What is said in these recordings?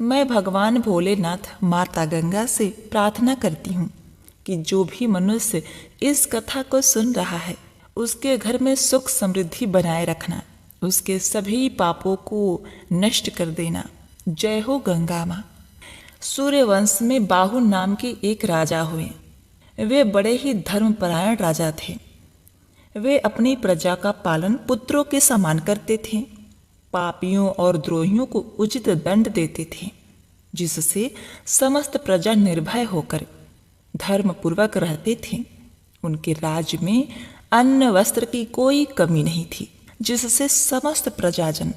मैं भगवान भोलेनाथ माता गंगा से प्रार्थना करती हूँ कि जो भी मनुष्य इस कथा को सुन रहा है उसके घर में सुख समृद्धि बनाए रखना, उसके सभी पापों को नष्ट कर देना। जय हो गंगा माँ। सूर्यवंश में बाहु नाम के एक राजा हुए। वे बड़े ही धर्मपरायण राजा थे। वे अपनी प्रजा का पालन पुत्रों के समान करते थे। पापियों और द्रोहियों को उचित दंड देते थे, जिससे समस्त प्रजा निर्भय होकर धर्मपूर्वक रहते थे। उनके राज्य में अन्न वस्त्र की कोई कमी नहीं थी, जिससे समस्त प्रजाजन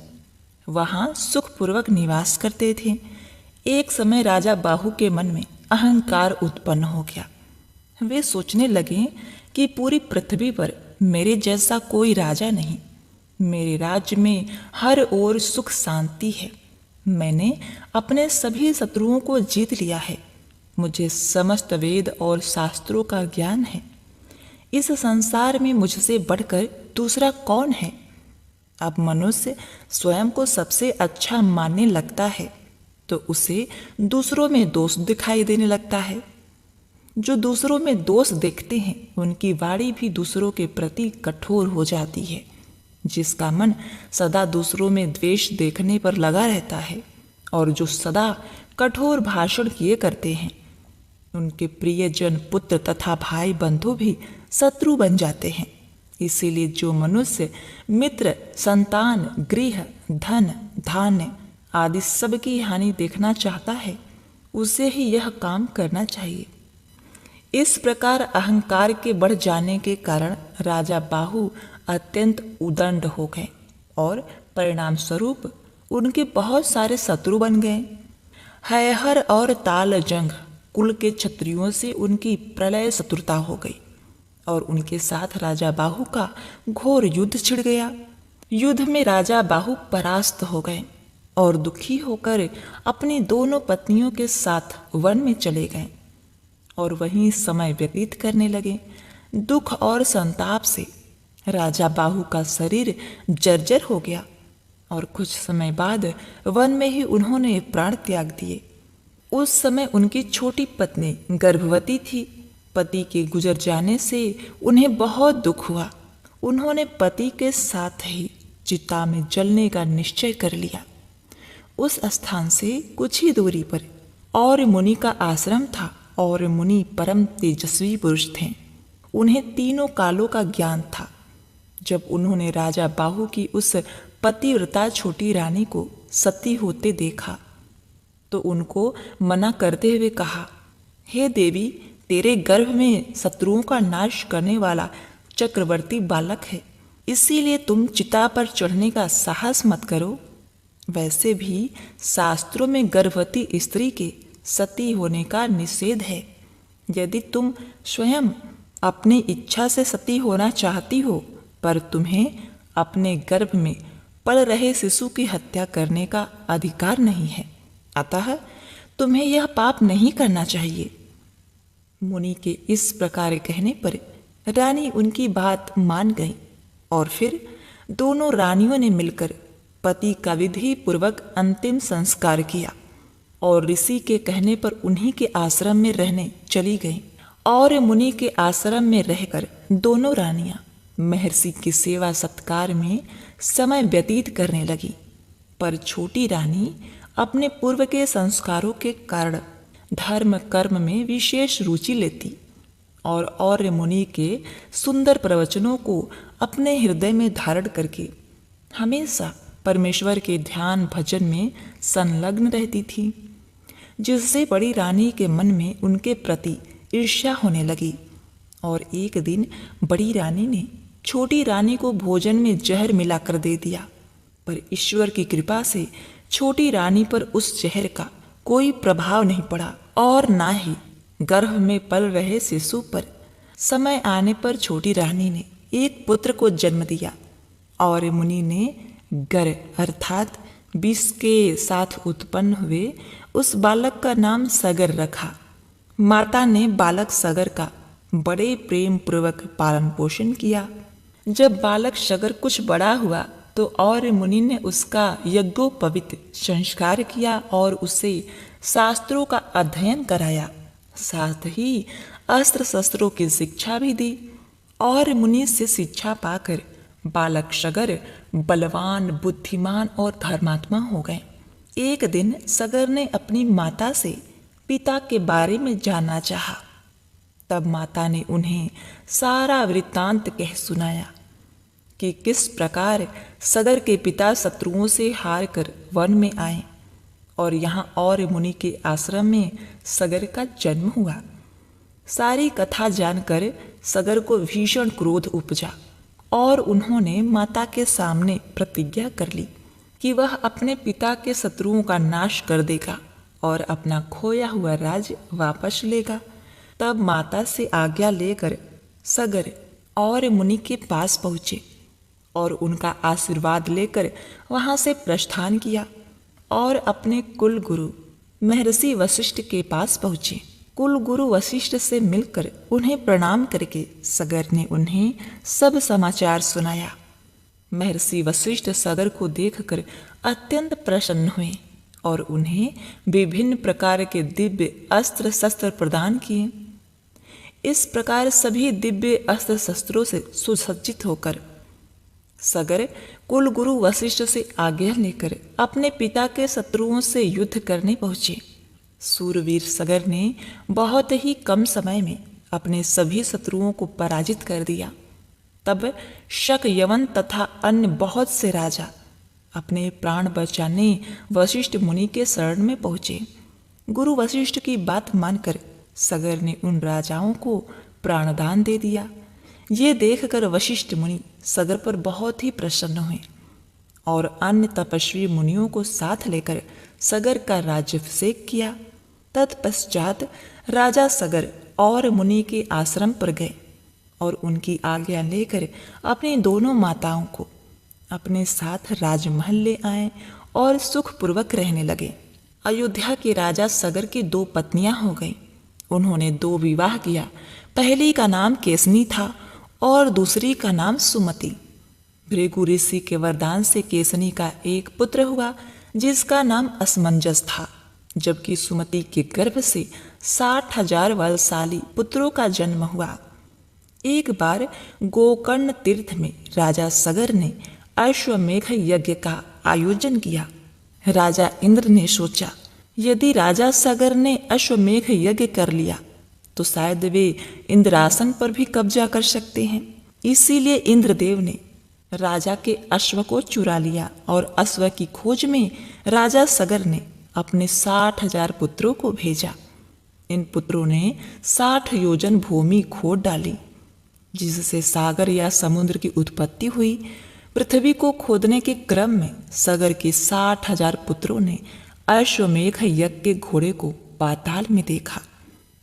वहां सुखपूर्वक निवास करते थे। एक समय राजा बाहु के मन में अहंकार उत्पन्न हो गया। वे सोचने लगे कि पूरी पृथ्वी पर मेरे जैसा कोई राजा नहीं। मेरे राज्य में हर ओर सुख शांति है। मैंने अपने सभी शत्रुओं को जीत लिया है। मुझे समस्त वेद और शास्त्रों का ज्ञान है। इस संसार में मुझसे बढ़कर दूसरा कौन है? अब मनुष्य स्वयं को सबसे अच्छा मानने लगता है तो उसे दूसरों में दोष दिखाई देने लगता है। जो दूसरों में दोष देखते हैं उनकी वाणी भी दूसरों के प्रति कठोर हो जाती है। जिसका मन सदा दूसरों में द्वेष देखने पर लगा रहता है और जो सदा कठोर भाषण किए करते हैं, उनके प्रियजन पुत्र तथा भाई बंधु भी शत्रु बन जाते हैं। इसीलिए जो मनुष्य मित्र, संतान, गृह, धन, धान्य आदि सबकी हानि देखना चाहता है, उसे ही यह काम करना चाहिए। इस प्रकार अहंकार के बढ़ जाने के कारण राजा बाहु अत्यंत उदंड हो गए और परिणाम स्वरूप उनके बहुत सारे शत्रु बन गए। हैहर और ताल जंग कुल के क्षत्रियों से उनकी प्रलय शत्रुता हो गई और उनके साथ राजा बाहु का घोर युद्ध छिड़ गया। युद्ध में राजा बाहु परास्त हो गए और दुखी होकर अपनी दोनों पत्नियों के साथ वन में चले गए और वहीं समय व्यतीत करने लगे। दुख और संताप से राजा बाहु का शरीर जर्जर हो गया और कुछ समय बाद वन में ही उन्होंने प्राण त्याग दिए। उस समय उनकी छोटी पत्नी गर्भवती थी। पति के गुजर जाने से उन्हें बहुत दुख हुआ। उन्होंने पति के साथ ही चिता में जलने का निश्चय कर लिया। उस स्थान से कुछ ही दूरी पर और मुनि का आश्रम था और मुनि परम तेजस्वी पुरुष थे। उन्हें तीनों कालों का ज्ञान था। जब उन्होंने राजा बाहु की उस पतिव्रता छोटी रानी को सती होते देखा तो उनको मना करते हुए कहा, हे देवी, तेरे गर्भ में शत्रुओं का नाश करने वाला चक्रवर्ती बालक है, इसीलिए तुम चिता पर चढ़ने का साहस मत करो। वैसे भी शास्त्रों में गर्भवती स्त्री के सती होने का निषेध है। यदि तुम स्वयं अपनी इच्छा से सती होना चाहती हो पर तुम्हें अपने गर्भ में पल रहे शिशु की हत्या करने का अधिकार नहीं है, अतः तुम्हें यह पाप नहीं करना चाहिए। मुनि के इस प्रकार कहने पर रानी उनकी बात मान गई और फिर दोनों रानियों ने मिलकर पति का विधि पूर्वक अंतिम संस्कार किया और ऋषि के कहने पर उन्हीं के आश्रम में रहने चली गईं। और मुनि के आश्रम में रहकर दोनों रानियां महर्षि की सेवा सत्कार में समय व्यतीत करने लगी। पर छोटी रानी अपने पूर्व के संस्कारों के कारण धर्म कर्म में विशेष रुचि लेती और मुनि के सुंदर प्रवचनों को अपने हृदय में धारण करके हमेशा परमेश्वर के ध्यान भजन में संलग्न रहती थी, जिससे बड़ी रानी के मन में उनके प्रति ईर्ष्या होने लगी। और एक दिन बड़ी रानी ने छोटी रानी को भोजन में जहर मिलाकर दे दिया, पर ईश्वर की कृपा से छोटी रानी पर उस जहर का कोई प्रभाव नहीं पड़ा और ना ही गर्भ में पल रहे शिशु पर। समय आने पर छोटी रानी ने एक पुत्र को जन्म दिया और मुनि ने गर अर्थात विष के साथ उत्पन्न हुए उस बालक का नाम सगर रखा। माता ने बालक सगर का बड़े प्रेम पूर्वक पालन पोषण किया। जब बालक सगर कुछ बड़ा हुआ तो और मुनि ने उसका यज्ञोपवीत संस्कार किया और उसे शास्त्रों का अध्ययन कराया, साथ ही अस्त्र शस्त्रों की शिक्षा भी दी। और मुनि से शिक्षा पाकर बालक सगर बलवान, बुद्धिमान और धर्मात्मा हो गए। एक दिन सगर ने अपनी माता से पिता के बारे में जानना चाहा। तब माता ने उन्हें सारा वृत्तांत कह सुनाया कि किस प्रकार सगर के पिता शत्रुओं से हार कर वन में आए और यहाँ और मुनि के आश्रम में सगर का जन्म हुआ। सारी कथा जानकर सगर को भीषण क्रोध उपजा और उन्होंने माता के सामने प्रतिज्ञा कर ली कि वह अपने पिता के शत्रुओं का नाश कर देगा और अपना खोया हुआ राज्य वापस लेगा। तब माता से आज्ञा लेकर सगर और मुनि के पास पहुँचे और उनका आशीर्वाद लेकर वहाँ से प्रस्थान किया और अपने कुल गुरु महर्षि वशिष्ठ के पास पहुँचे। कुल गुरु वशिष्ठ से मिलकर उन्हें प्रणाम करके सगर ने उन्हें सब समाचार सुनाया। महर्षि वशिष्ठ सगर को देखकर अत्यंत प्रसन्न हुए और उन्हें विभिन्न प्रकार के दिव्य अस्त्र शस्त्र प्रदान किए। इस प्रकार सभी दिव्य अस्त्र शस्त्रों से सुसज्जित होकर सगर कुल गुरु वशिष्ठ से आज्ञा लेकर अपने पिता के शत्रुओं से युद्ध करने पहुंचे। सूरवीर सगर ने बहुत ही कम समय में अपने सभी शत्रुओं को पराजित कर दिया। तब शक, यवन तथा अन्य बहुत से राजा अपने प्राण बचाने वशिष्ठ मुनि के शरण में पहुंचे। गुरु वशिष्ठ की बात मानकर सगर ने उन राजाओं को प्राणदान दे दिया। ये देखकर वशिष्ठ मुनि सगर पर बहुत ही प्रसन्न हुए और अन्य तपस्वी मुनियों को साथ लेकर सगर का राज्याभिषेक किया। तत्पश्चात राजा सगर और मुनि के आश्रम पर गए और उनकी आज्ञा लेकर अपनी दोनों माताओं को अपने साथ राजमहल ले आए और सुखपूर्वक रहने लगे। अयोध्या के राजा सगर की 2 पत्नियां हो गईं। उन्होंने 2 विवाह किया। पहली का नाम केसनी था और दूसरी का नाम सुमति। भृगु ऋषि के वरदान से केसनी का एक पुत्र हुआ जिसका नाम असमंजस था, जबकि सुमति के गर्भ से 60,000 बलशाली पुत्रों का जन्म हुआ। एक बार गोकर्ण तीर्थ में राजा सगर ने अश्वमेघ यज्ञ का आयोजन किया। राजा इंद्र ने सोचा, यदि राजा सगर ने अश्वमेघ यज्ञ कर लिया तो शायद वे इंद्रासन पर भी कब्जा कर सकते हैं। इसीलिए इंद्रदेव ने राजा के अश्व को चुरा लिया और अश्व की खोज में राजा सगर ने अपने 60,000 पुत्रों को भेजा। इन पुत्रों ने 60 योजन भूमि खोद डाली, जिससे सागर या समुद्र की उत्पत्ति हुई। पृथ्वी को खोदने के क्रम में सगर के 60,000 पुत्रों ने अश्वमेघ यज्ञ के घोड़े को पाताल में देखा।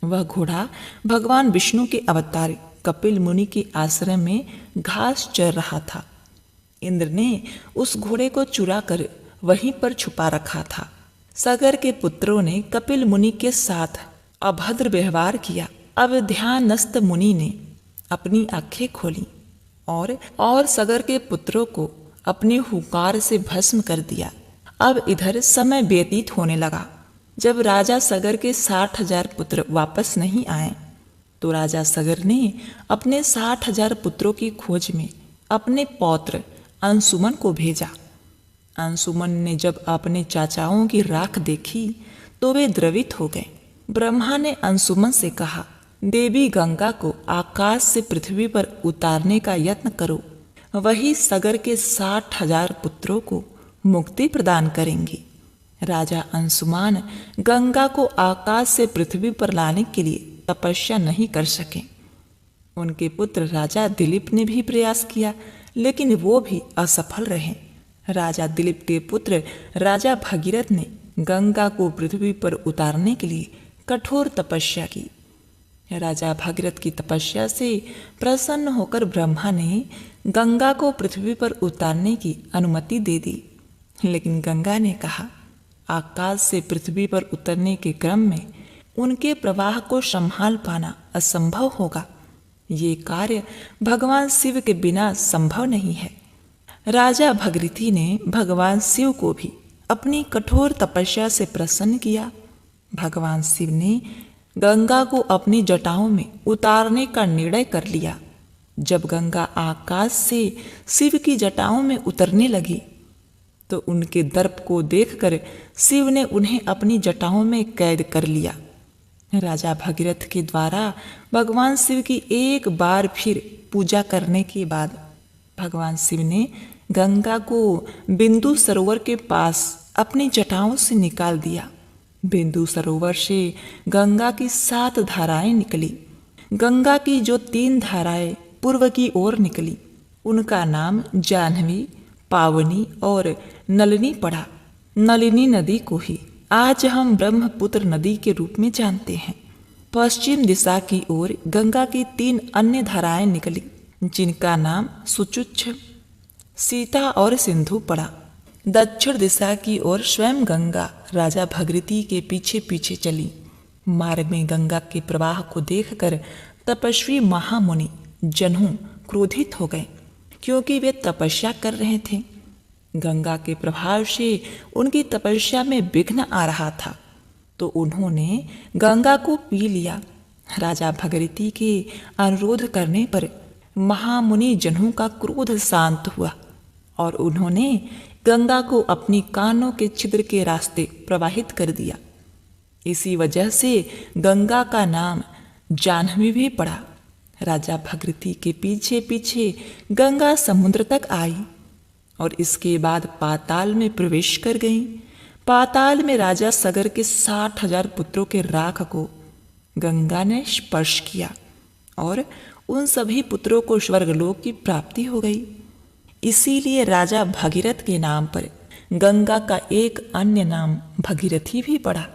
वह घोड़ा भगवान विष्णु के अवतार कपिल मुनि के आश्रम में घास चर रहा था। इंद्र ने उस घोड़े को चुरा कर वहीं पर छुपा रखा था। सगर के पुत्रों ने कपिल मुनि के साथ अभद्र व्यवहार किया। अब ध्यानस्थ मुनि ने अपनी आंखें खोली और सगर के पुत्रों को अपने हुंकार से भस्म कर दिया। अब इधर समय व्यतीत होने लगा। जब राजा सगर के 60,000 पुत्र वापस नहीं आए तो राजा सगर ने अपने 60,000 पुत्रों की खोज में अपने पौत्र अंशुमन को भेजा। अंशुमन ने जब अपने चाचाओं की राख देखी तो वे द्रवित हो गए। ब्रह्मा ने अंशुमन से कहा, देवी गंगा को आकाश से पृथ्वी पर उतारने का यत्न करो, वही सगर के 60,000 पुत्रों को मुक्ति प्रदान करेंगी। राजा अंशुमान गंगा को आकाश से पृथ्वी पर लाने के लिए तपस्या नहीं कर सके। उनके पुत्र राजा दिलीप ने भी प्रयास किया, लेकिन वो भी असफल रहे। राजा दिलीप के पुत्र राजा भगीरथ ने गंगा को पृथ्वी पर उतारने के लिए कठोर तपस्या की। राजा भगीरथ की तपस्या से प्रसन्न होकर ब्रह्मा ने गंगा को पृथ्वी पर उतारने की अनुमति दे दी, लेकिन गंगा ने कहा, आकाश से पृथ्वी पर उतरने के क्रम में उनके प्रवाह को संभाल पाना असंभव होगा। ये कार्य भगवान शिव के बिना संभव नहीं है। राजा भगीरथी ने भगवान शिव को भी अपनी कठोर तपस्या से प्रसन्न किया। भगवान शिव ने गंगा को अपनी जटाओं में उतारने का निर्णय कर लिया। जब गंगा आकाश से शिव की जटाओं में उतरने लगी तो उनके दर्प को देखकर शिव ने उन्हें अपनी जटाओं में कैद कर लिया। राजा भगीरथ के द्वारा भगवान शिव की एक बार फिर पूजा करने के बाद भगवान शिव ने गंगा को बिंदु सरोवर के पास अपनी जटाओं से निकाल दिया। बिंदु सरोवर से गंगा की 7 धाराएं निकली। गंगा की जो 3 धाराएं पूर्व की ओर निकली उनका नाम जाह्नवी, पावनी और नलिनी पड़ा। नलिनी नदी को ही आज हम ब्रह्मपुत्र नदी के रूप में जानते हैं। पश्चिम दिशा की ओर गंगा की 3 अन्य धाराएं निकली जिनका नाम सुचुच्छ, सीता और सिंधु पड़ा। दक्षिण दिशा की ओर स्वयं गंगा राजा भगीरथी के पीछे पीछे चली। मार्ग में गंगा के प्रवाह को देखकर तपस्वी महामुनि जन्हू क्रोधित हो गए क्योंकि वे तपस्या कर रहे थे। गंगा के प्रभाव से उनकी तपस्या में विघ्न आ रहा था तो उन्होंने गंगा को पी लिया। राजा भगीरथी के अनुरोध करने पर महामुनि जन्हू का क्रोध शांत हुआ और उन्होंने गंगा को अपनी कानों के छिद्र के रास्ते प्रवाहित कर दिया। इसी वजह से गंगा का नाम जाह्नवी भी पड़ा। राजा भगीरथी के पीछे पीछे गंगा समुद्र तक आई और इसके बाद पाताल में प्रवेश कर गई। पाताल में राजा सगर के 60,000 पुत्रों के राख को गंगा ने स्पर्श किया और उन सभी पुत्रों को स्वर्गलोक की प्राप्ति हो गई। इसीलिए राजा भगीरथ के नाम पर गंगा का एक अन्य नाम भगीरथी भी पड़ा।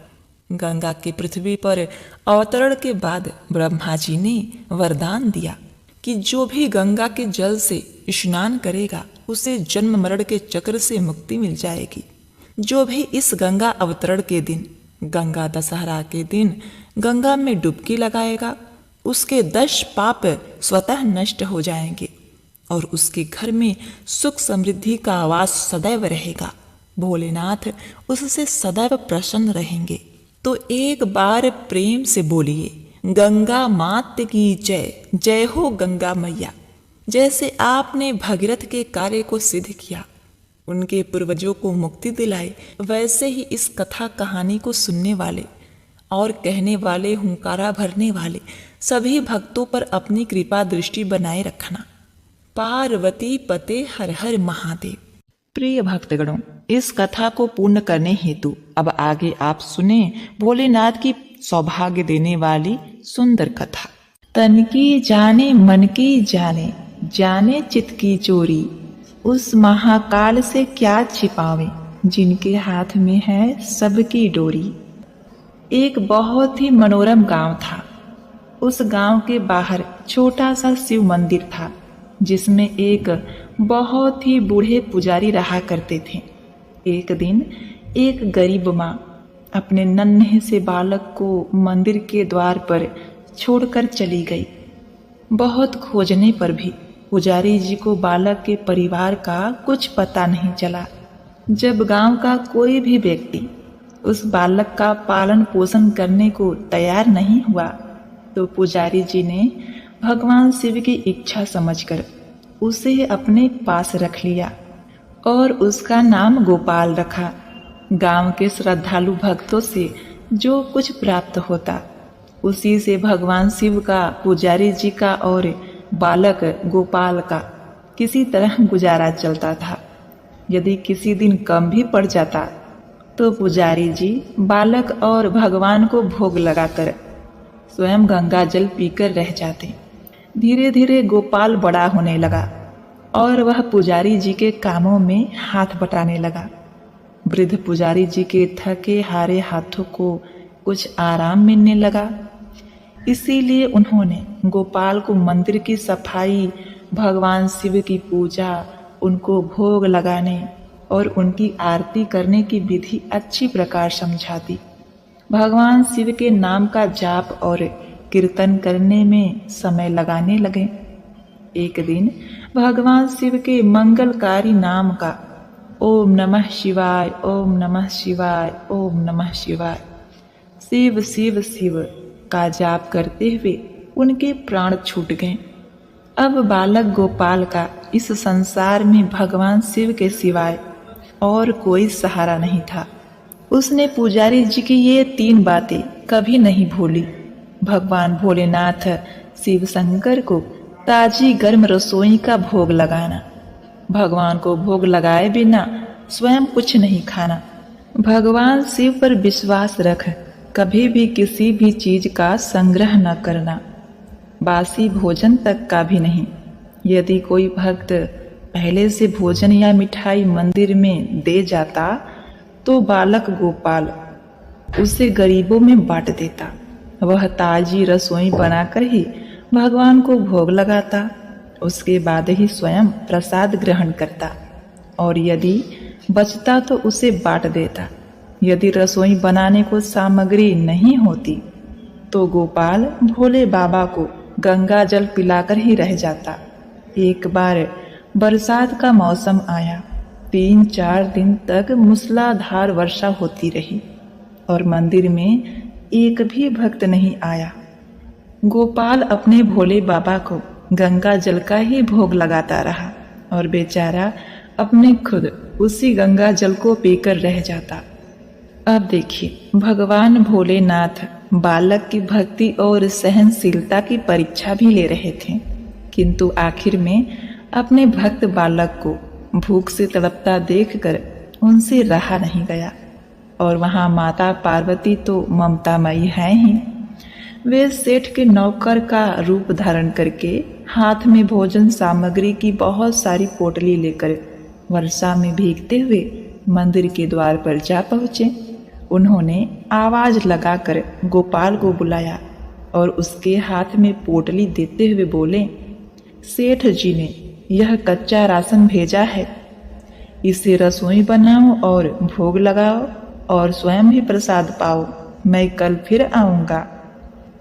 गंगा के पृथ्वी पर अवतरण के बाद ब्रह्मा जी ने वरदान दिया कि जो भी गंगा के जल से स्नान करेगा उसे जन्म मरण के चक्र से मुक्ति मिल जाएगी। जो भी इस गंगा अवतरण के दिन, गंगा दशहरा के दिन गंगा में डुबकी लगाएगा उसके 10 पाप स्वतः नष्ट हो जाएंगे और उसके घर में सुख समृद्धि का आवास सदैव रहेगा। भोलेनाथ उससे सदैव प्रसन्न रहेंगे। तो एक बार प्रेम से बोलिए, गंगा मात की जय, जय हो गंगा मैया। जैसे आपने भगीरथ के कार्य को सिद्ध किया, उनके पूर्वजों को मुक्ति दिलाई, वैसे ही इस कथा कहानी को सुनने वाले और कहने वाले, हुंकारा भरने वाले सभी भक्तों पर अपनी कृपा दृष्टि बनाए रखना। पार्वती पते हर हर महादेव। प्रिय भक्तगणों, इस कथा को पूर्ण करने हेतु अब आगे आप सुने भोलेनाथ की सौभाग्य देने वाली सुंदर कथा। तन की जाने मन की जाने, जाने चित की चोरी, उस महाकाल से क्या छिपावे, जिनके हाथ में है सबकी डोरी। एक बहुत ही मनोरम गांव था। उस गांव के बाहर छोटा सा शिव मंदिर था जिसमें एक बहुत ही बूढ़े पुजारी रहा करते थे। एक दिन एक गरीब माँ अपने नन्हे से बालक को मंदिर के द्वार पर छोड़कर चली गई। बहुत खोजने पर भी पुजारी जी को बालक के परिवार का कुछ पता नहीं चला। जब गांव का कोई भी व्यक्ति उस बालक का पालन पोषण करने को तैयार नहीं हुआ तो पुजारी जी ने भगवान शिव की इच्छा समझकर उसे अपने पास रख लिया और उसका नाम गोपाल रखा। गांव के श्रद्धालु भक्तों से जो कुछ प्राप्त होता उसी से भगवान शिव का, पुजारी जी का और बालक गोपाल का किसी तरह गुजारा चलता था। यदि किसी दिन कम भी पड़ जाता तो पुजारी जी बालक और भगवान को भोग लगाकर स्वयं गंगा जल पीकर रह जाते। धीरे धीरे गोपाल बड़ा होने लगा और वह पुजारी जी के कामों में हाथ बटाने लगा। वृद्ध पुजारी जी के थके हारे हाथों को कुछ आराम मिलने लगा। इसीलिए उन्होंने गोपाल को मंदिर की सफाई, भगवान शिव की पूजा, उनको भोग लगाने और उनकी आरती करने की विधि अच्छी प्रकार समझा दी। भगवान शिव के नाम का जाप और कीर्तन करने में समय लगाने लगे। एक दिन भगवान शिव के मंगलकारी नाम का ओम नमः शिवाय, ओम नमः शिवाय, ओम नमः शिवाय, शिव शिव शिव का जाप करते हुए उनके प्राण छूट गए। अब बालक गोपाल का इस संसार में भगवान शिव के सिवाय और कोई सहारा नहीं था। उसने पुजारी जी की ये 3 बातें कभी नहीं भूली। भगवान भोलेनाथ शिव शंकर को ताजी गर्म रसोई का भोग लगाना, भगवान को भोग लगाए बिना स्वयं कुछ नहीं खाना, भगवान शिव पर विश्वास रख कभी भी किसी भी चीज का संग्रह न करना, बासी भोजन तक का भी नहीं। यदि कोई भक्त पहले से भोजन या मिठाई मंदिर में दे जाता तो बालक गोपाल उसे गरीबों में बांट देता। वह ताजी रसोई बनाकर ही भगवान को भोग लगाता, उसके बाद ही स्वयं प्रसाद ग्रहण करता और यदि बचता तो उसे बांट देता। यदि रसोई बनाने को सामग्री नहीं होती तो गोपाल भोले बाबा को गंगा जल पिलाकर ही रह जाता। एक बार बरसात का मौसम आया। 3-4 दिन तक मूसलाधार वर्षा होती रही और मंदिर में एक भी भक्त नहीं आया। गोपाल अपने भोले बाबा को गंगा जल का ही भोग लगाता रहा और बेचारा अपने खुद उसी गंगा जल को पीकर रह जाता। अब देखिए, भगवान भोलेनाथ बालक की भक्ति और सहनशीलता की परीक्षा भी ले रहे थे, किंतु आखिर में अपने भक्त बालक को भूख से तड़पता देखकर उनसे रहा नहीं गया। और वहाँ माता पार्वती तो ममतामयी है ही। वे सेठ के नौकर का रूप धारण करके हाथ में भोजन सामग्री की बहुत सारी पोटली लेकर वर्षा में भीगते हुए मंदिर के द्वार पर जा पहुँचे। उन्होंने आवाज लगाकर गोपाल को बुलाया और उसके हाथ में पोटली देते हुए बोले, सेठ जी ने यह कच्चा राशन भेजा है, इसे रसोई बनाओ और भोग लगाओ और स्वयं भी प्रसाद पाओ। मैं कल फिर आऊँगा।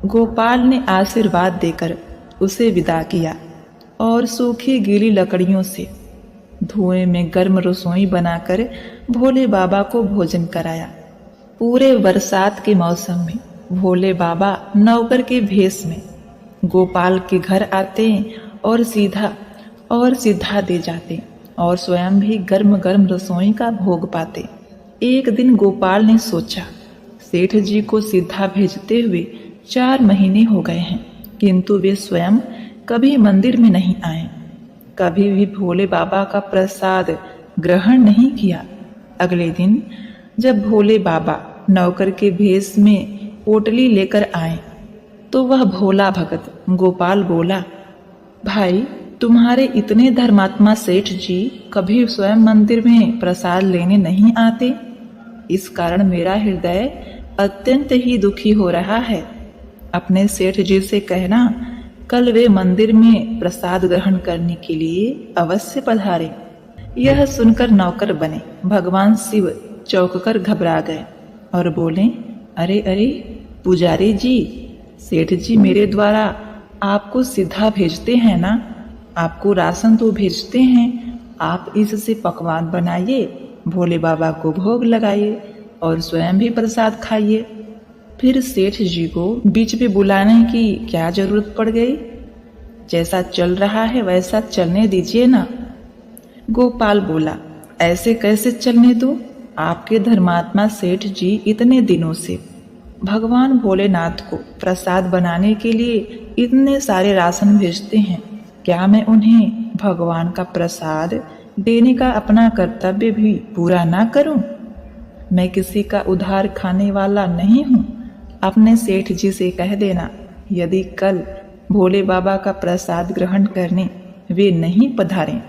गोपाल ने आशीर्वाद देकर उसे विदा किया और सूखी गीली लकड़ियों से धुएं में गर्म रसोई बनाकर भोले बाबा को भोजन कराया। पूरे बरसात के मौसम में भोले बाबा नौकर के भेष में गोपाल के घर आते और सीधा दे जाते और स्वयं भी गर्म गर्म रसोई का भोग पाते। एक दिन गोपाल ने सोचा, सेठ जी को सीधा भेजते हुए 4 महीने हो गए हैं, किंतु वे स्वयं कभी मंदिर में नहीं आए, कभी भी भोले बाबा का प्रसाद ग्रहण नहीं किया। अगले दिन जब भोले बाबा नौकर के भेष में पोटली लेकर आए तो वह भोला भगत गोपाल बोला, भाई तुम्हारे इतने धर्मात्मा सेठ जी कभी स्वयं मंदिर में प्रसाद लेने नहीं आते, इस कारण मेरा हृदय अत्यंत ही दुखी हो रहा है। अपने सेठ जी से कहना कल वे मंदिर में प्रसाद ग्रहण करने के लिए अवश्य पधारे। यह सुनकर नौकर बने भगवान शिव चौंककर घबरा गए और बोले, अरे अरे पुजारी जी, सेठ जी मेरे द्वारा आपको सीधा भेजते हैं ना, आपको राशन तो भेजते हैं, आप इससे पकवान बनाइए, भोले बाबा को भोग लगाइए और स्वयं भी प्रसाद खाइए। फिर सेठ जी को बीच में बुलाने की क्या जरूरत पड़ गई? जैसा चल रहा है वैसा चलने दीजिए ना। गोपाल बोला, ऐसे कैसे चलने दो? आपके धर्मात्मा सेठ जी इतने दिनों से भगवान भोलेनाथ को प्रसाद बनाने के लिए इतने सारे राशन भेजते हैं, क्या मैं उन्हें भगवान का प्रसाद देने का अपना कर्तव्य भी पूरा ना करूं? मैं किसी का उधार खाने वाला नहीं हूं। अपने सेठ जी से कह देना, यदि कल भोले बाबा का प्रसाद ग्रहण करने वे नहीं पधारें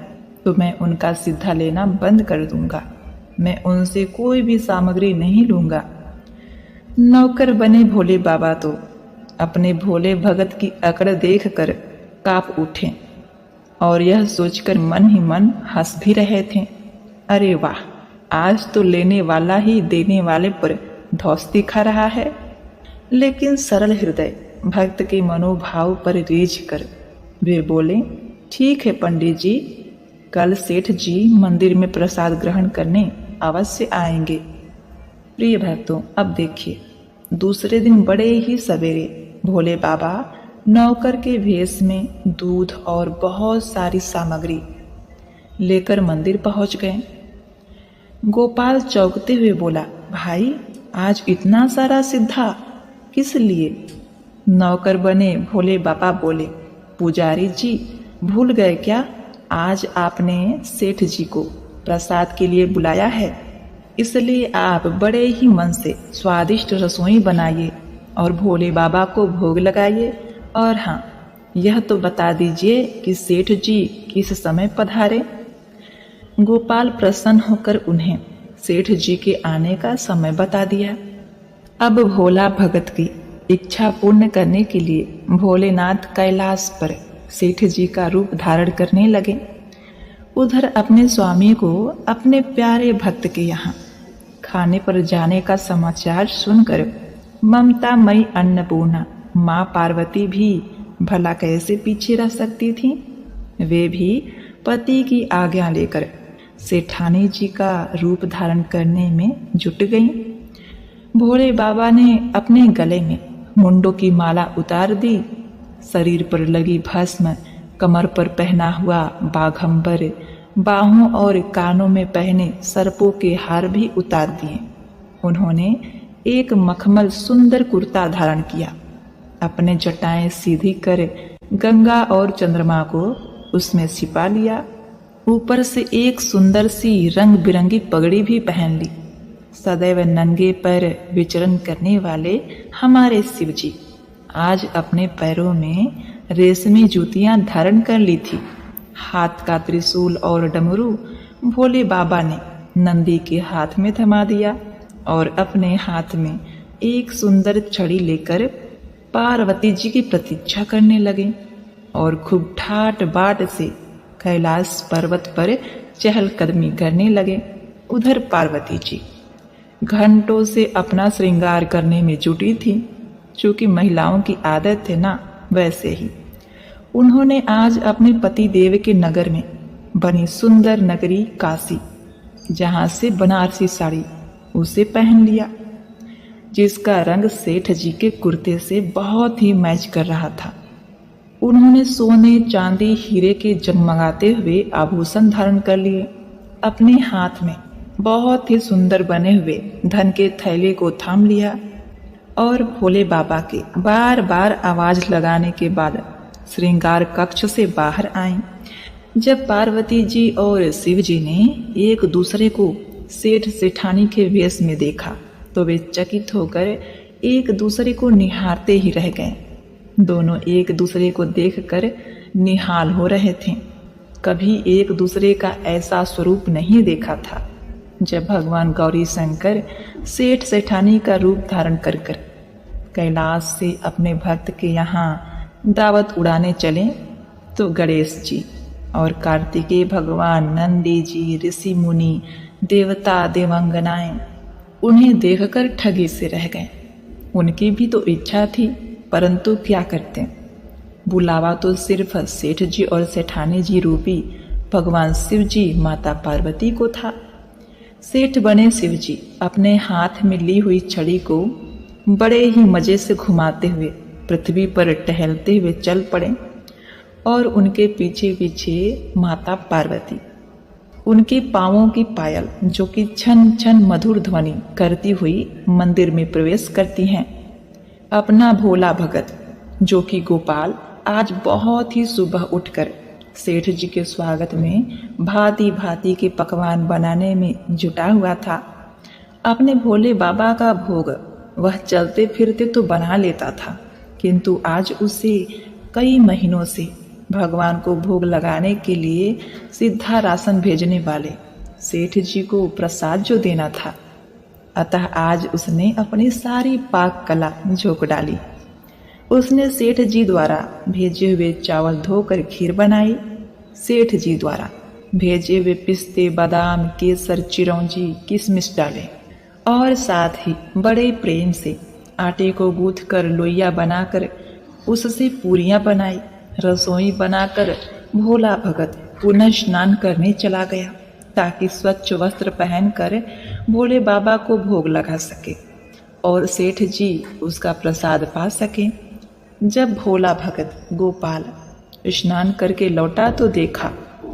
तो मैं उनका सीधा लेना बंद कर दूंगा, मैं उनसे कोई भी सामग्री नहीं लूंगा। नौकर बने भोले बाबा तो अपने भोले भगत की अकड़ देखकर कांप उठे और यह सोचकर मन ही मन हंस भी रहे थे, अरे वाह, आज तो लेने वाला ही देने वाले पर धौंस दिखा रहा है। लेकिन सरल हृदय भक्त के मनोभाव पर रीझ कर वे बोले, ठीक है पंडित जी, कल सेठ जी मंदिर में प्रसाद ग्रहण करने अवश्य आएंगे। प्रिय भक्तों, अब देखिए, दूसरे दिन बड़े ही सवेरे भोले बाबा नौकर के भेष में दूध और बहुत सारी सामग्री लेकर मंदिर पहुंच गए। गोपाल चौंकते हुए बोला, भाई आज इतना सारा सिद्धा किस लिए? नौकर बने भोले बाबा बोले, पुजारी जी भूल गए क्या, आज आपने सेठ जी को प्रसाद के लिए बुलाया है, इसलिए आप बड़े ही मन से स्वादिष्ट रसोई बनाइए और भोले बाबा को भोग लगाइए। और हाँ, यह तो बता दीजिए कि सेठ जी किस समय पधारे। गोपाल प्रसन्न होकर उन्हें सेठ जी के आने का समय बता दिया। अब भोला भगत की इच्छा पूर्ण करने के लिए भोलेनाथ कैलाश पर सेठ जी का रूप धारण करने लगे। उधर अपने स्वामी को अपने प्यारे भक्त के यहाँ खाने पर जाने का समाचार सुनकर ममतामयी अन्नपूर्णा माँ पार्वती भी भला कैसे पीछे रह सकती थी। वे भी पति की आज्ञा लेकर सेठानी जी का रूप धारण करने में जुट गईं। भोले बाबा ने अपने गले में मुंडों की माला उतार दी, शरीर पर लगी भस्म, कमर पर पहना हुआ बाघंबर, बाहों और कानों में पहने सर्पों के हार भी उतार दिए। उन्होंने एक मखमल सुंदर कुर्ता धारण किया, अपने जटाएं सीधी कर गंगा और चंद्रमा को उसमें छिपा लिया। ऊपर से एक सुंदर सी रंग बिरंगी पगड़ी भी पहन ली। सदैव नंगे पैर विचरण करने वाले हमारे शिव जी आज अपने पैरों में रेशमी जूतियां धारण कर ली थी। हाथ का त्रिशूल और डमरू भोले बाबा ने नंदी के हाथ में थमा दिया और अपने हाथ में एक सुंदर छड़ी लेकर पार्वती जी की प्रतीक्षा करने लगे और खूब ठाट बाट से कैलाश पर्वत पर चहलकदमी करने लगे। उधर पार्वती जी घंटों से अपना श्रृंगार करने में जुटी थी। चूंकि महिलाओं की आदत है ना, वैसे ही उन्होंने आज अपने पति देव के नगर में बनी सुंदर नगरी काशी, जहां से बनारसी साड़ी उसे पहन लिया, जिसका रंग सेठ जी के कुर्ते से बहुत ही मैच कर रहा था। उन्होंने सोने चांदी हीरे के जगमगाते हुए आभूषण धारण कर लिए। अपने हाथ में बहुत ही सुंदर बने हुए धन के थैले को थाम लिया और भोले बाबा के बार बार आवाज लगाने के बाद श्रृंगार कक्ष से बाहर आईं। जब पार्वती जी और शिव जी ने एक दूसरे को सेठ सेठानी के वेश में देखा तो वे चकित होकर एक दूसरे को निहारते ही रह गए। दोनों एक दूसरे को देखकर निहाल हो रहे थे। कभी एक दूसरे का ऐसा स्वरूप नहीं देखा था। जब भगवान गौरी शंकर सेठ सेठानी का रूप धारण कर कैलाश से अपने भक्त के यहाँ दावत उड़ाने चले तो गणेश जी और कार्तिकेय भगवान, नंदी जी, ऋषि मुनि, देवता देवांगनाएं उन्हें देखकर ठगी से रह गए। उनकी भी तो इच्छा थी, परंतु क्या करते, बुलावा तो सिर्फ सेठ जी और सेठानी जी रूपी भगवान शिव जी माता पार्वती को था। सेठ बने शिव जी अपने हाथ में ली हुई छड़ी को बड़े ही मजे से घुमाते हुए पृथ्वी पर टहलते हुए चल पड़े और उनके पीछे पीछे माता पार्वती उनके पांवों की पायल जो कि छन छन मधुर ध्वनि करती हुई मंदिर में प्रवेश करती हैं। अपना भोला भगत जो कि गोपाल आज बहुत ही सुबह उठकर सेठ जी के स्वागत में भांति भांति के पकवान बनाने में जुटा हुआ था। अपने भोले बाबा का भोग वह चलते फिरते तो बना लेता था, किंतु आज उसे कई महीनों से भगवान को भोग लगाने के लिए सीधा राशन भेजने वाले सेठ जी को प्रसाद जो देना था, अतः आज उसने अपनी सारी पाक कला झोंक डाली। उसने सेठ जी द्वारा भेजे हुए चावल धोकर खीर बनाई, सेठ जी द्वारा भेजे हुए पिस्ते, बादाम, केसर, चिरौंजी, किशमिश डाले और साथ ही बड़े प्रेम से आटे को गूंथ कर लोइया बनाकर उससे पूरियां बनाई। रसोई बनाकर भोला भगत पुनः स्नान करने चला गया ताकि स्वच्छ वस्त्र पहनकर भोले बाबा को भोग लगा सके और सेठ जी उसका प्रसाद पा सके। जब भोला भगत गोपाल स्नान करके लौटा तो देखा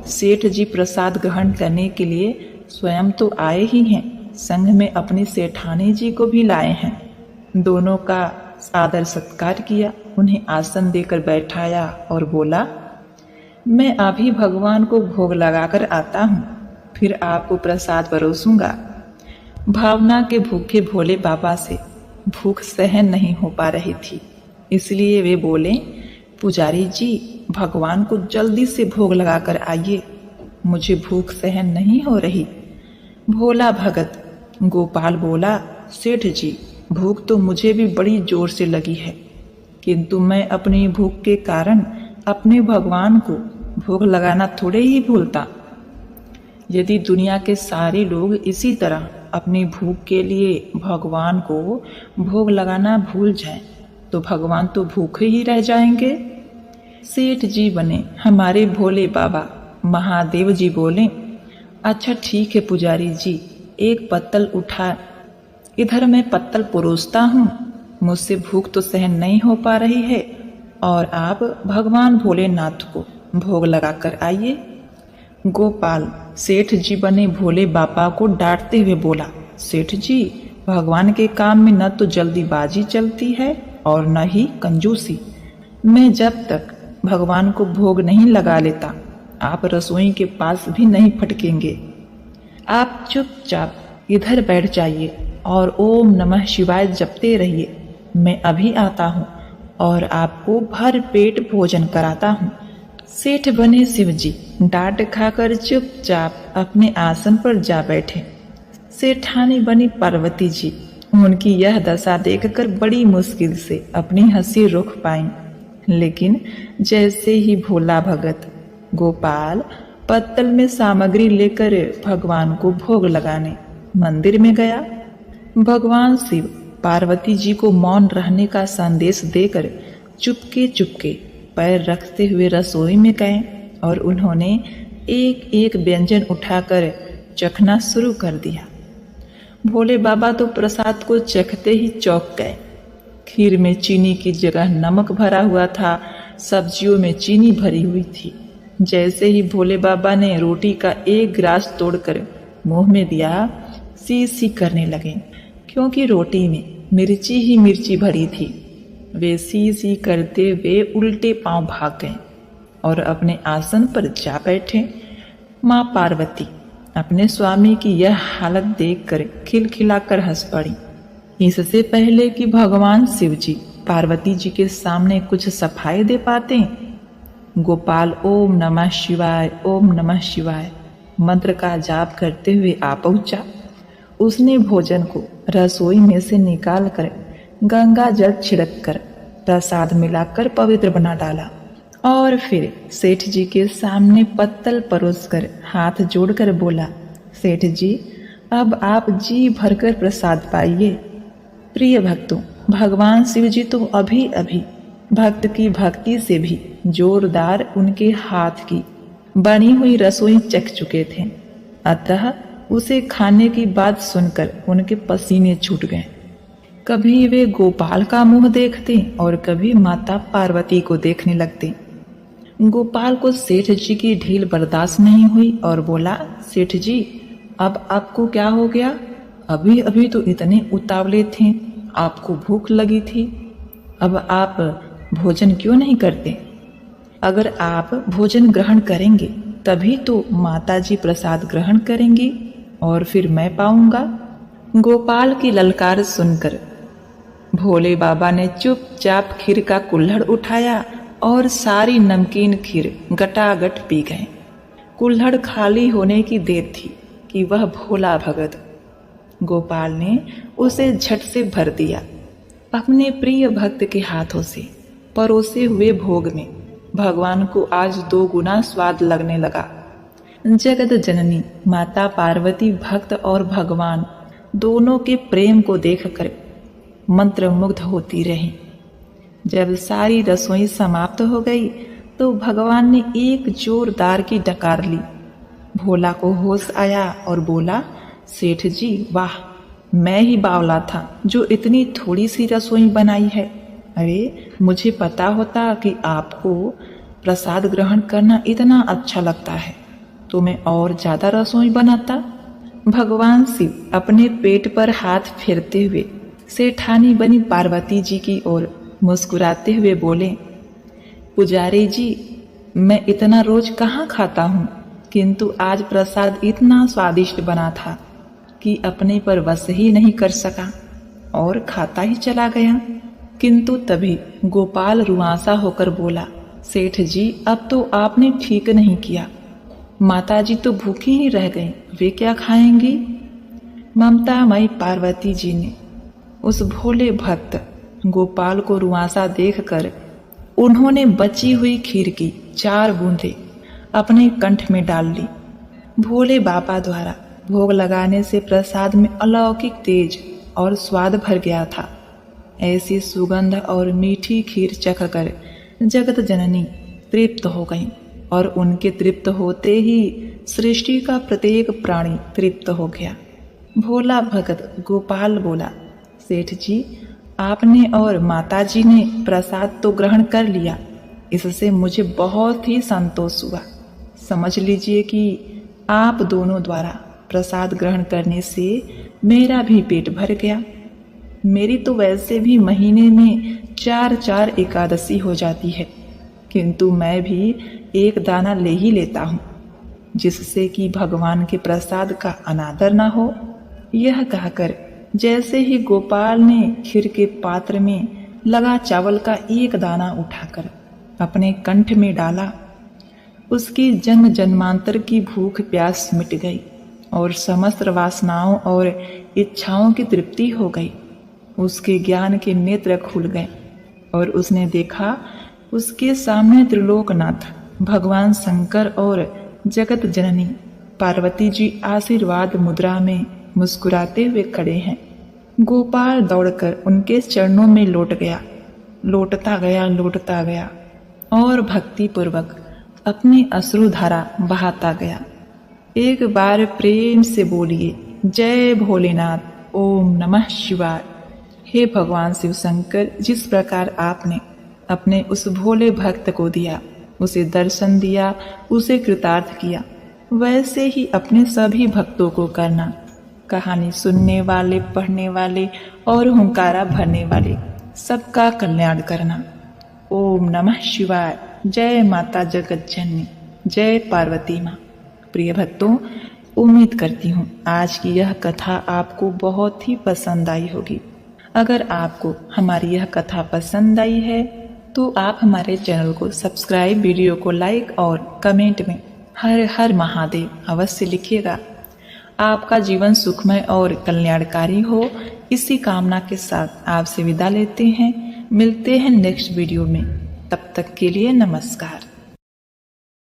सेठ जी प्रसाद ग्रहण करने के लिए स्वयं तो आए ही हैं, संग में अपनी सेठानी जी को भी लाए हैं। दोनों का आदर सत्कार किया, उन्हें आसन देकर बैठाया और बोला, मैं अभी भगवान को भोग लगाकर आता हूँ, फिर आपको प्रसाद परोसूंगा। भावना के भूखे भोले बाबा से भूख सहन नहीं हो पा रही थी, इसलिए वे बोले, पुजारी जी भगवान को जल्दी से भोग लगाकर आइए, मुझे भूख सहन नहीं हो रही। भोला भगत गोपाल बोला, सेठ जी भूख तो मुझे भी बड़ी जोर से लगी है, किंतु मैं अपनी भूख के कारण अपने भगवान को भोग लगाना थोड़े ही भूलता। यदि दुनिया के सारे लोग इसी तरह अपनी भूख के लिए भगवान को भोग लगाना भूल जाएं, तो भगवान तो भूखे ही रह जाएंगे। सेठ जी बने हमारे भोले बाबा। महादेव जी बोले, अच्छा ठीक है पुजारी जी, एक पत्तल उठा, इधर मैं पत्तल परोसता हूँ, मुझसे भूख तो सहन नहीं हो पा रही है और आप भगवान भोलेनाथ को भोग लगाकर आइए। गोपाल सेठ जी बने भोले बाबा को डांटते हुए बोला, सेठ जी भगवान के काम में न तो जल्दीबाजी चलती है और न ही कंजूसी। मैं जब तक भगवान को भोग नहीं लगा लेता आप रसोई के पास भी नहीं फटकेंगे। आप चुपचाप इधर बैठ जाइए और ओम नमः शिवाय जपते रहिए। मैं अभी आता हूँ और आपको भर पेट भोजन कराता हूँ। सेठ बने शिवजी डांट खाकर चुपचाप अपने आसन पर जा बैठे। सेठानी बनी पार्वती जी उनकी यह दशा देखकर बड़ी मुश्किल से अपनी हंसी रोक पाई, लेकिन जैसे ही भोला भगत गोपाल पत्तल में सामग्री लेकर भगवान को भोग लगाने मंदिर में गया, भगवान शिव पार्वती जी को मौन रहने का संदेश देकर चुपके चुपके पैर रखते हुए रसोई में गए और उन्होंने एक एक व्यंजन उठाकर चखना शुरू कर दिया। भोले बाबा तो प्रसाद को चखते ही चौंक गए। खीर में चीनी की जगह नमक भरा हुआ था, सब्जियों में चीनी भरी हुई थी। जैसे ही भोले बाबा ने रोटी का एक गिलास तोड़कर मुंह में दिया, सी सी करने लगे, क्योंकि रोटी में मिर्ची ही मिर्ची भरी थी। वे सी सी करते हुए उल्टे पांव भाग गए और अपने आसन पर जा बैठे। माँ पार्वती अपने स्वामी की यह हालत देखकर खिलखिलाकर हंस पड़ी। इससे पहले कि भगवान शिव जी पार्वती जी के सामने कुछ सफाई दे पाते, गोपाल ओम नमः शिवाय ओम नमः शिवाय मंत्र का जाप करते हुए आ पहुंचा। उसने भोजन को रसोई में से निकाल कर गंगा जल छिड़क कर प्रसाद मिलाकर पवित्र बना डाला और फिर सेठ जी के सामने पत्तल परोसकर हाथ जोड़कर बोला, सेठ जी अब आप जी भरकर प्रसाद पाइए। प्रिय भक्तों, भगवान शिव जी तो अभी अभी भक्त की भक्ति से भी जोरदार उनके हाथ की बनी हुई रसोई चख चुके थे, अतः उसे खाने की बात सुनकर उनके पसीने छूट गए। कभी वे गोपाल का मुंह देखते और कभी माता पार्वती को देखने लगते। गोपाल को सेठ जी की ढील बर्दाश्त नहीं हुई और बोला, सेठ जी अब आपको क्या हो गया? अभी अभी तो इतने उतावले थे, आपको भूख लगी थी, अब आप भोजन क्यों नहीं करते? अगर आप भोजन ग्रहण करेंगे तभी तो माता जी प्रसाद ग्रहण करेंगी और फिर मैं पाऊंगा। गोपाल की ललकार सुनकर भोले बाबा ने चुपचाप खीर का कुल्हड़ उठाया और सारी नमकीन खीर गटागट पी गए। कुल्हड़ खाली होने की देर थी कि वह भोला भगत गोपाल ने उसे झट से भर दिया। अपने प्रिय भक्त के हाथों से परोसे हुए भोग में भगवान को आज 2 गुना स्वाद लगने लगा। जगत जननी माता पार्वती भक्त और भगवान दोनों के प्रेम को देखकर मंत्रमुग्ध होती रही। जब सारी रसोई समाप्त हो गई तो भगवान ने एक जोरदार की डकार ली। भोला को होश आया और बोला, सेठ जी वाह, मैं ही बावला था जो इतनी थोड़ी सी रसोई बनाई है। अरे मुझे पता होता कि आपको प्रसाद ग्रहण करना इतना अच्छा लगता है तो मैं और ज़्यादा रसोई बनाता। भगवान शिव अपने पेट पर हाथ फेरते हुए सेठानी बनी पार्वती जी की ओर मुस्कुराते हुए बोले, पुजारी जी, मैं इतना रोज कहाँ खाता हूँ, किंतु आज प्रसाद इतना स्वादिष्ट बना था कि अपने पर वश ही नहीं कर सका और खाता ही चला गया। किंतु तभी गोपाल रुआंसा होकर बोला, सेठ जी अब तो आपने ठीक नहीं किया, माताजी तो भूखी ही रह गईं, वे क्या खाएंगी। ममतामयी पार्वती जी ने उस भोले भक्त गोपाल को रुआंसा देखकर उन्होंने बची हुई खीर की 4 बूंदें अपने कंठ में डाल ली। भोले बाबा द्वारा भोग लगाने से प्रसाद में अलौकिक तेज और स्वाद भर गया था। ऐसी सुगंध और मीठी खीर चखकर जगत जननी तृप्त हो गई और उनके तृप्त होते ही सृष्टि का प्रत्येक प्राणी तृप्त हो गया। भोला भगत गोपाल बोला, सेठ जी आपने और माताजी ने प्रसाद तो ग्रहण कर लिया, इससे मुझे बहुत ही संतोष हुआ। समझ लीजिए कि आप दोनों द्वारा प्रसाद ग्रहण करने से मेरा भी पेट भर गया। मेरी तो वैसे भी महीने में 4 एकादशी हो जाती है, किंतु मैं भी एक दाना ले ही लेता हूँ, जिससे कि भगवान के प्रसाद का अनादर ना हो। यह कहकर जैसे ही गोपाल ने खीर के पात्र में लगा चावल का एक दाना उठाकर अपने कंठ में डाला, उसकी जन्म जन्मांतर की भूख प्यास मिट गई और समस्त वासनाओं और इच्छाओं की तृप्ति हो गई। उसके ज्ञान के नेत्र खुल गए और उसने देखा उसके सामने त्रिलोकनाथ भगवान शंकर और जगत जननी पार्वती जी आशीर्वाद मुद्रा में मुस्कुराते हुए खड़े हैं। गोपाल दौड़कर उनके चरणों में लौटता गया और भक्तिपूर्वक अपनी अश्रुधारा बहाता गया। एक बार प्रेम से बोलिए, जय भोलेनाथ, ओम नमः शिवाय। हे भगवान शिव शंकर, जिस प्रकार आपने अपने उस भोले भक्त को दिया, उसे दर्शन दिया, उसे कृतार्थ किया, वैसे ही अपने सभी भक्तों को करना। कहानी सुनने वाले, पढ़ने वाले और हुंकारा भरने वाले सबका कल्याण करना। ओम नमः शिवाय। जय माता जगत जननी, जय पार्वती माँ। प्रिय भक्तों, उम्मीद करती हूँ आज की यह कथा आपको बहुत ही पसंद आई होगी। अगर आपको हमारी यह कथा पसंद आई है तो आप हमारे चैनल को सब्सक्राइब, वीडियो को लाइक और कमेंट में हर हर महादेव अवश्य लिखिएगा। आपका जीवन सुखमय और कल्याणकारी हो, इसी कामना के साथ आपसे विदा लेते हैं। मिलते हैं नेक्स्ट वीडियो में, तब तक के लिए नमस्कार।